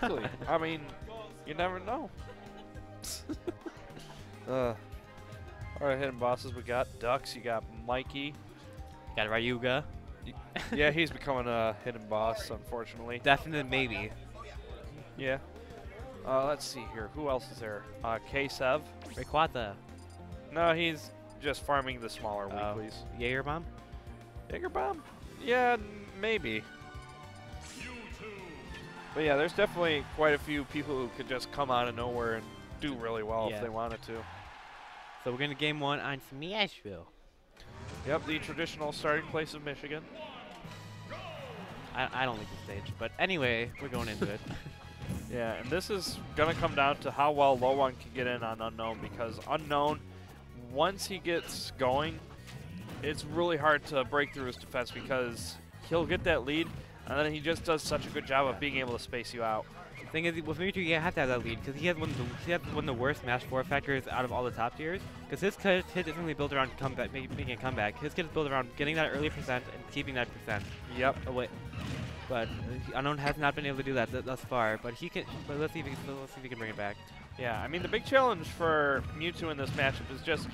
exactly. I mean, you never know. All right, hidden bosses. We got Ducks. You got Mikey. Got Ryuga. Yeah, he's becoming a hidden boss, unfortunately. Definitely maybe. Yeah. Let's see here. Who else is there? K-Sev. Rayquaza. No, he's just farming the smaller weeklies. Jaeger Bomb? Jaeger Bomb? Yeah, maybe. But yeah, there's definitely quite a few people who could just come out of nowhere and do really well if they wanted to. So we're going to game 1 on Smashville. Yep, the traditional starting place of Michigan. I don't like the stage, but anyway, we're going into it. Yeah, and this is going to come down to how well LOE1 can get in on Unknown, because Unknown, once he gets going, it's really hard to break through his defense because he'll get that lead, and then he just does such a good job of being able to space you out. The thing is, with Mewtwo, you have to have that lead because he has one of the worst Smash 4 factors out of all the top tiers. Because his hit isn't really built around comeback, making a comeback. His hit is built around getting that early percent and keeping that percent. Yep. Away. But Unknown has not been able to do that thus far. But he can. But let's see if he can bring it back. Yeah, I mean the big challenge for Mewtwo in this matchup is just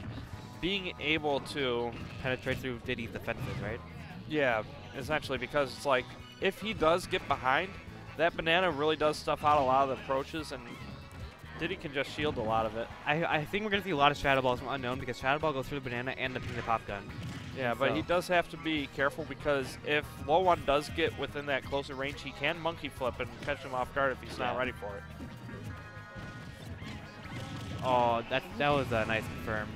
being able to penetrate through Diddy's defenses, right? Yeah, essentially, because it's like if he does get behind, that banana really does stuff out a lot of the approaches, and Diddy can just shield a lot of it. I think we're going to see a lot of Shadow Balls from Unknown because Shadow Ball goes through the banana and the pop gun. Yeah, but he does have to be careful because if LOE1 does get within that closer range, he can monkey flip and catch him off guard if he's not ready for it. Oh, that was a nice confirm.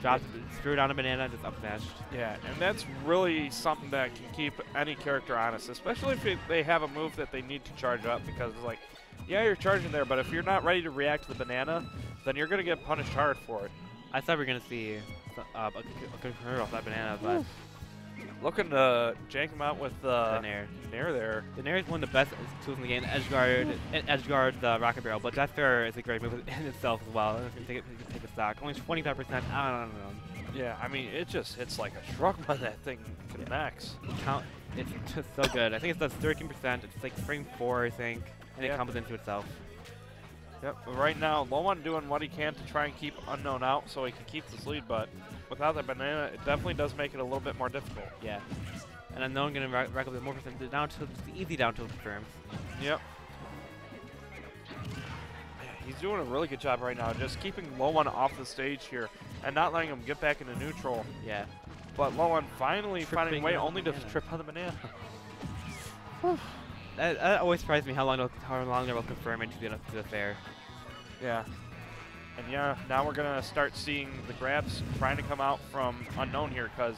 Dropped, threw down a banana, just up smashed. Yeah, and that's really something that can keep any character honest, especially if they have a move that they need to charge up, because it's like, yeah, you're charging there, but if you're not ready to react to the banana, then you're going to get punished hard for it. I thought we were going to see a good control off that banana, but... Looking to jank him out with the Nair. Nair there. The Nair is one of the best tools in the game. Edgeguard the Rocket Barrel, but that fair is a great move in itself as well. You can take a stock. Only 25%. I don't know. Yeah, I mean, it just hits like a truck when that thing connects. It's just so good. I think it does 13%. It's like frame 4, I think, and it comes into itself. Yep. Right now, LOE1 doing what he can to try and keep Unknown out so he can keep this lead, but without the banana, it definitely does make it a little bit more difficult. Yeah. And Unknown going to rack up a bit more percent down to the easy down tilt confirms. Yep. He's doing a really good job right now, just keeping LOE1 off the stage here and not letting him get back into neutral. Yeah. But LOE1 finally finding a way only to trip on the banana. That always surprised me how long they will confirm into the fair. Yeah. And yeah, now we're going to start seeing the grabs trying to come out from Unknown here, because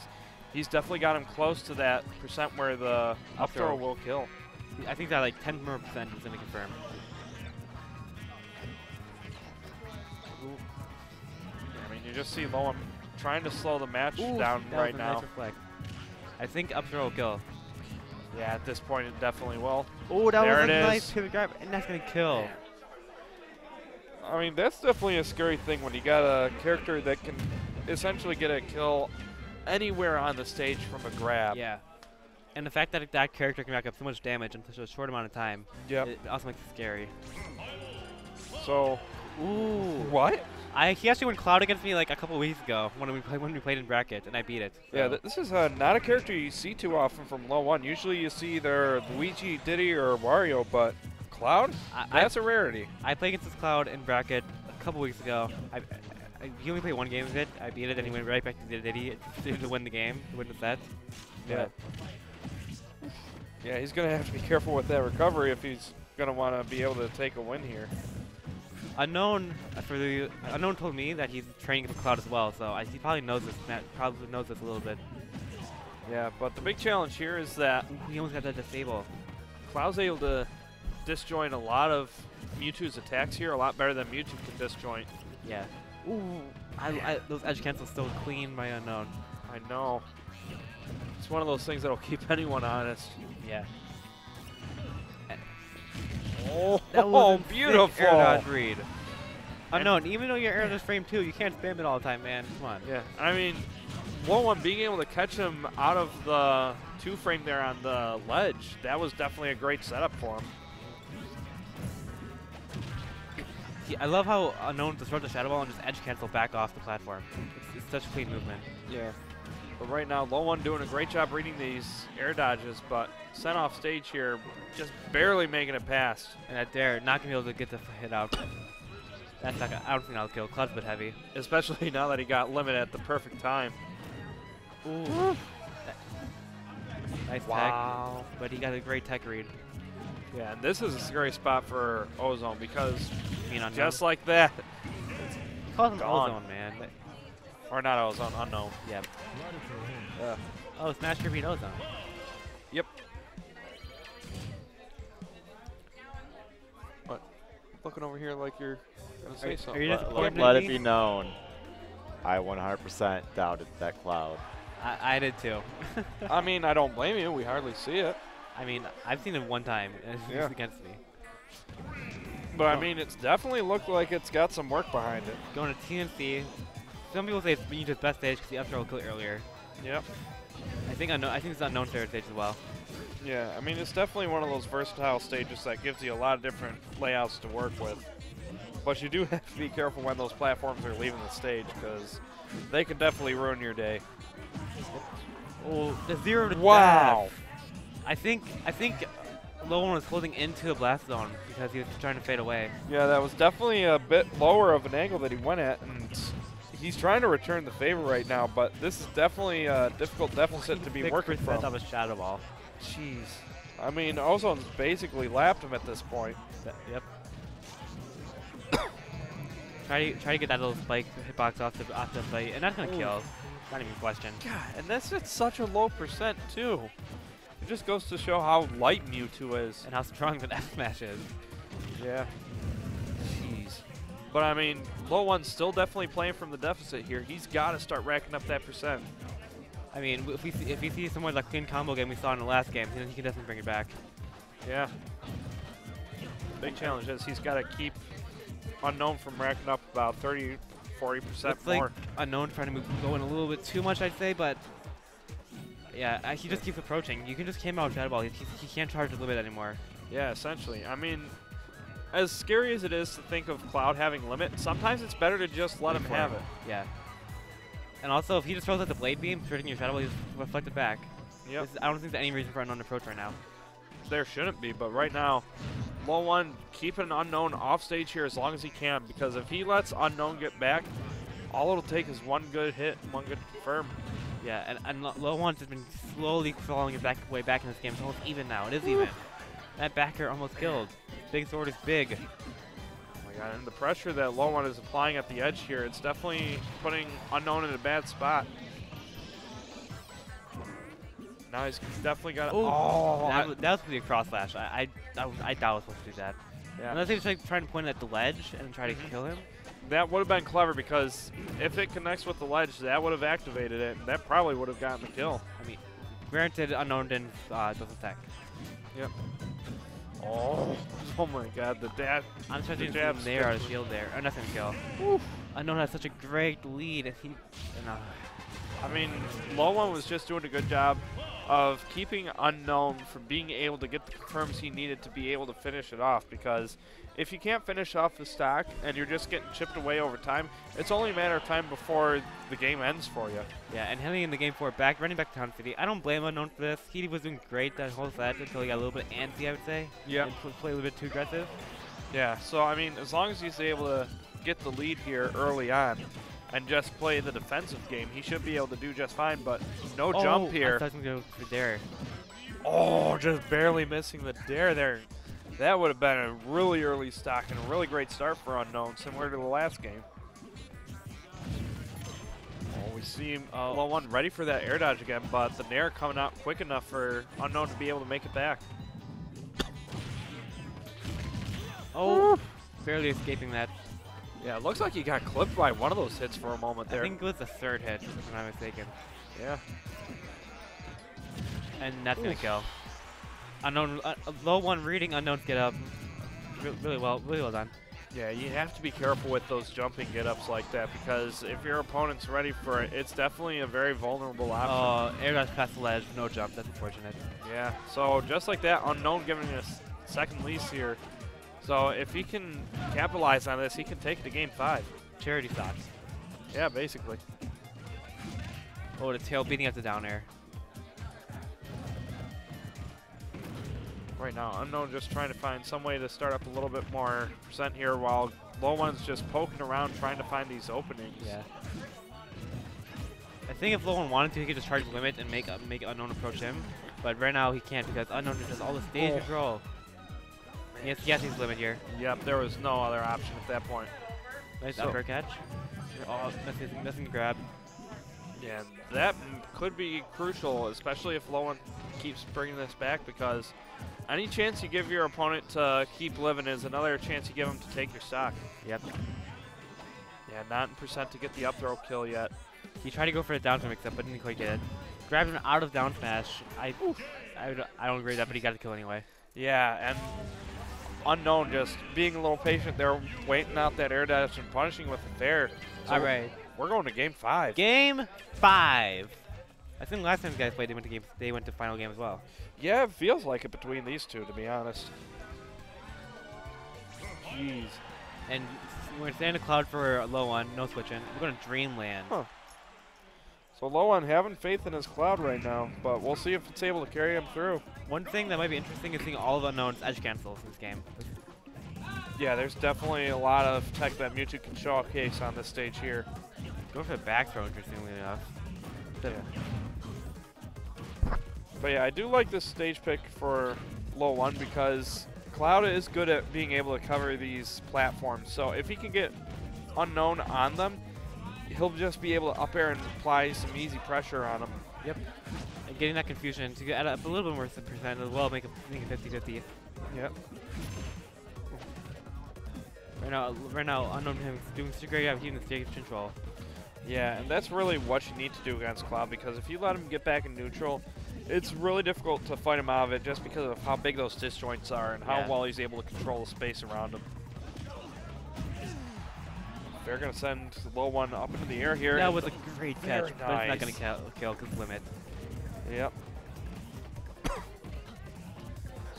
he's definitely got him close to that percent where the up throw will kill. I think that like 10% more is going to confirm. I mean, you just see LOE1 trying to slow the match down right now. Nice I think up throw will kill. Yeah, at this point it definitely will. Oh, that was a nice pivot grab, and that's going to kill. Yeah. I mean, that's definitely a scary thing when you got a character that can essentially get a kill anywhere on the stage from a grab. Yeah. And the fact that that character can rack up so much damage in such a short amount of time, it also makes it scary. So, what? He actually went Cloud against me like a couple weeks ago when we played in bracket, and I beat it. So. Yeah, this is not a character you see too often from LOE1. Usually you see either Luigi, Diddy, or Wario, but Cloud? That's a rarity. I played against this Cloud in bracket a couple weeks ago. He only played one game of it. I beat it, and he went right back to Diddy to win the game, to win the set. Yeah. Yeah, he's going to have to be careful with that recovery if he's going to want to be able to take a win here. Unknown told me that he's training for Cloud as well, so he probably knows this. Matt probably knows this a little bit. Yeah, but the big challenge here is that he almost got that disable. Cloud's able to disjoint a lot of Mewtwo's attacks here, a lot better than Mewtwo can disjoint. Yeah. Ooh, those edge cancels so clean by Unknown. I know. It's one of those things that'll keep anyone honest. Yeah. Oh, that was beautiful air dodge read. Unknown, even though you're air dodge frame 2, you can't spam it all the time, man. Come on. Yeah, I mean, LOE1 being able to catch him out of the 2-frame there on the ledge, that was definitely a great setup for him. I love how Unknown just throws the Shadow Ball and just edge cancel back off the platform. It's such clean movement. Yeah. But right now, LOE1 doing a great job reading these air dodges, but sent off stage here, just barely making it past. And that Dare not gonna be able to get the hit out. That's not gonna, I don't think that'll kill. Cloud's a bit heavy. Especially now that he got limit at the perfect time. Ooh. Nice Wow. tech, but he got a great tech read. Yeah, and this is a scary spot for Ozone because Unknown. just like that, Call him gone. Ozone, man. or not Ozone, Unknown. Yeah. Yeah. Oh, Smash beat Ozone. Yep. What? Looking over here like you're gonna say something. Are you disappointed? Let it be known, I 100% doubted that Cloud. I did too. I mean, I don't blame you. We hardly see it. I mean, I've seen it one time, and it's Yeah. against me. But I mean, it's definitely looked like it's got some work behind it. Going to TNC. Some people say it's Ninja's best stage because the up throw will kill it earlier. Yep. I think it's Unknown favorite stage as well. Yeah, I mean, it's definitely one of those versatile stages that gives you a lot of different layouts to work with. But you do have to be careful when those platforms are leaving the stage because they can definitely ruin your day. Oh, the 0 to Wow. death. I think LOE1 was holding into the blast zone because he was trying to fade away. Yeah, that was definitely a bit lower of an angle that he went at, and he's trying to return the favor right now, but this is definitely a difficult deficit to be working from. Off a Shadow Ball. Jeez. I mean, Ozone's basically lapped him at this point. Yep. try to get that little spike hitbox off the fight, and that's gonna Ooh. kill. Not even a question. God, and that's at such a low percent, too. It just goes to show how light Mewtwo is. And how strong the F smash is. Yeah. Jeez. But I mean, LOE1's still definitely playing from the deficit here. He's got to start racking up that percent. I mean, if we see someone like clean combo game we saw in the last game, then he can definitely bring it back. Yeah. Big challenge is he's got to keep Unknown from racking up about 30, 40% Looks more. like Unknown trying to go in a little bit too much, I'd say, but yeah, he just keeps approaching. You can just came out Shadow Ball. He can't charge the limit anymore. Yeah, essentially. I mean, as scary as it is to think of Cloud having limit, sometimes it's better to just let him have it. Yeah. And also, if he just throws out the Blade Beam, trading your Shadow Ball, he's reflected back. Yep. I don't think there's any reason for Unknown to approach right now. There shouldn't be, but right now, LOE1 keeping Unknown off stage here as long as he can, because if he lets Unknown get back, all it'll take is one good hit, one good confirm. Yeah, and LOE1 has been slowly crawling his way back in this game. It's almost even now. It is even. That backer almost killed. Big sword is big. Oh my god, and the pressure that LOE1 is applying at the edge here, it's definitely putting Unknown in a bad spot. Now he's definitely got to. Oh, that was going to be a cross slash. I doubt I was supposed to do that. yeah. Unless he was like, trying to point at the ledge and try to kill him. That would have been clever because if it connects with the ledge, that would have activated it. And that probably would have gotten the kill. I mean, granted, Unknown didn't doesn't attack. Yep. Oh my god, the dad. I'm trying to jab do there, the shield there. Oh, nothing to kill. Oof. Unknown has such a great lead, and he. I mean, LOE1 was just doing a good job of keeping Unknown from being able to get the confirms he needed to be able to finish it off, because if you can't finish off the stock and you're just getting chipped away over time, it's only a matter of time before the game ends for you. Yeah, and heading in the game 4 running back to Town City. I don't blame Unknown for this. He was doing great that whole set until he got a little bit antsy, I would say. Yeah. And play a little bit too aggressive. Yeah, so I mean, as long as he's able to get the lead here early on and just play the defensive game, he should be able to do just fine, but no jump here. I thought he was going to go for Dare. Oh, just barely missing the dare there. That would have been a really early stock and a really great start for Unknown, similar to the last game. Oh, we see him, LOE1 ready for that air dodge again, but the Nair coming out quick enough for Unknown to be able to make it back. Oh, barely escaping that. Yeah, it looks like he got clipped by one of those hits for a moment there. I think it was the third hit, if I'm not mistaken. Yeah. And that's going to kill. Unknown, LOE1 reading Unknown's get up. Really well done. Yeah, you have to be careful with those jumping get-ups like that, because if your opponent's ready for it, it's definitely a very vulnerable option. Air dash past the ledge, no jump. That's unfortunate. Yeah, so just like that, Unknown giving us second lease here. So if he can capitalize on this, he can take it to game 5. Charity stocks. Yeah, basically. Oh, the tail beating at the down air. Right now, Unknown just trying to find some way to start up a little bit more percent here while LOE1's just poking around trying to find these openings. Yeah. I think if LOE1 wanted to, he could just charge limit and make Unknown approach him. But right now he can't because Unknown just has all the stage control. Yes, he has his limit here. Yep, there was no other option at that point. Nice upper catch. Oh, missing grab. Yeah, that could be crucial, especially if LOE1 keeps bringing this back, because any chance you give your opponent to keep living is another chance you give him to take your stock. Yep. Yeah, not in percent to get the up throw kill yet. He tried to go for a down mix up, but didn't quite get it. Grabbed him out of down smash. I don't agree with that, but he got the kill anyway. Yeah, and Unknown just being a little patient there, waiting out that air dash and punishing with the fair. So All right. We're going to game 5. Game 5. I think last time you guys played, they went to final game as well. Yeah, it feels like it between these two, to be honest. Jeez. And we're staying in the cloud for LOE1, no switching. We're going to Dreamland. Huh. So LOE1 having faith in his cloud right now, but we'll see if it's able to carry him through. One thing that might be interesting is seeing all of Unknown's edge cancels in this game. Yeah, there's definitely a lot of tech that Mewtwo can showcase on this stage here. Going for the back throw, interestingly enough. Yeah. But yeah, I do like this stage pick for LOE1 because Cloud is good at being able to cover these platforms. So if he can get Unknown on them, he'll just be able to up air and apply some easy pressure on them. Yep. And getting that confusion to add up a little bit more percent as well, make it 50-50. Yep. Right now, Unknown him doing such a great job keeping the stage control. Yeah, and that's really what you need to do against Cloud, because if you let him get back in neutral, it's really difficult to fight him out of it just because of how big those disjoints are and how well he's able to control the space around him. They're going to send LOE1 up into the air here. That was a great catch, but nice. it's not going to kill because limit. Yep.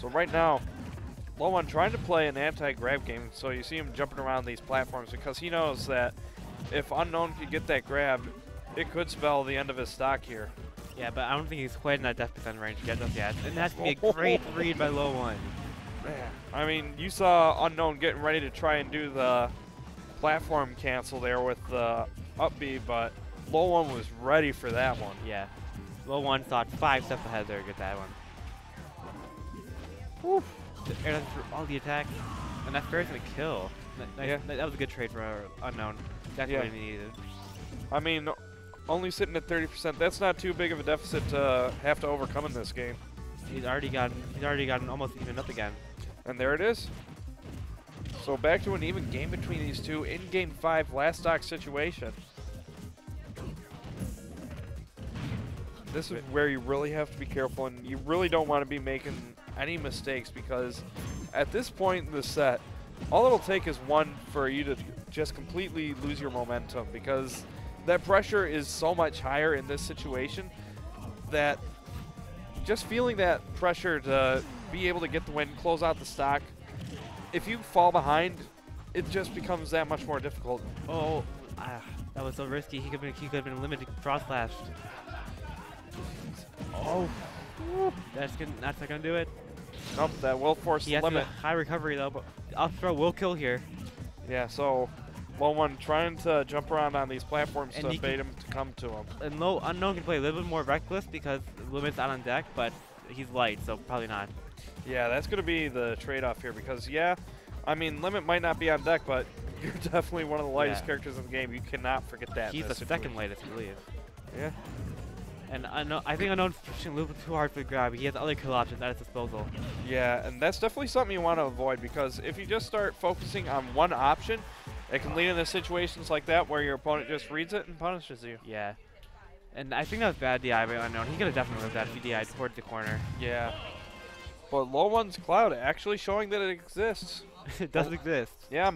So right now, LOE1 trying to play an anti-grab game, so you see him jumping around these platforms because he knows that if Unknown could get that grab, it could spell the end of his stock here. Yeah, but I don't think he's quite in that death percent range yet just yet. And that's be a great read by LOE1. Man, I mean, you saw Unknown getting ready to try and do the platform cancel there with the up B, but LOE1 was ready for that one. Yeah. LOE1 thought 5 steps ahead there to get that one. Whew. The air through all the attacks. And that fair's going to kill. Yeah. That was a good trade for Unknown. That's what he needed. I mean, only sitting at 30%, that's not too big of a deficit to have to overcome in this game. He's already gotten almost even up again. And there it is. So back to an even game between these two in game 5, last stock situation. This is where you really have to be careful, and you really don't want to be making any mistakes, because at this point in the set, all it'll take is one for you to just completely lose your momentum, because that pressure is so much higher in this situation that just feeling that pressure to be able to get the win, close out the stock, if you fall behind, it just becomes that much more difficult. Oh, that was so risky. He could have been limited cross flashed. Oh, that's not gonna do it. Nope, that will force the limit. He has high recovery though, but up throw will kill here. Yeah, so LOE1 trying to jump around on these platforms and to bait him to come to him. And Unknown can play a little bit more reckless because limit's out on deck, but he's light, so probably not. Yeah, that's going to be the trade-off here because, yeah, I mean, Limit might not be on deck, but you're definitely one of the lightest characters in the game. You cannot forget that. He's the second lightest, I believe. Yeah. And I think Unknown's pushing a little bit too hard for the grab. He has other kill options at his disposal. Yeah, and that's definitely something you want to avoid, because if you just start focusing on one option, it can lead into situations like that where your opponent just reads it and punishes you. Yeah. And I think that was bad DI by Unknown. He could have definitely lived that if he DI'd towards the corner. Yeah. But LOE1's Cloud actually showing that it exists. It does exist. Yeah,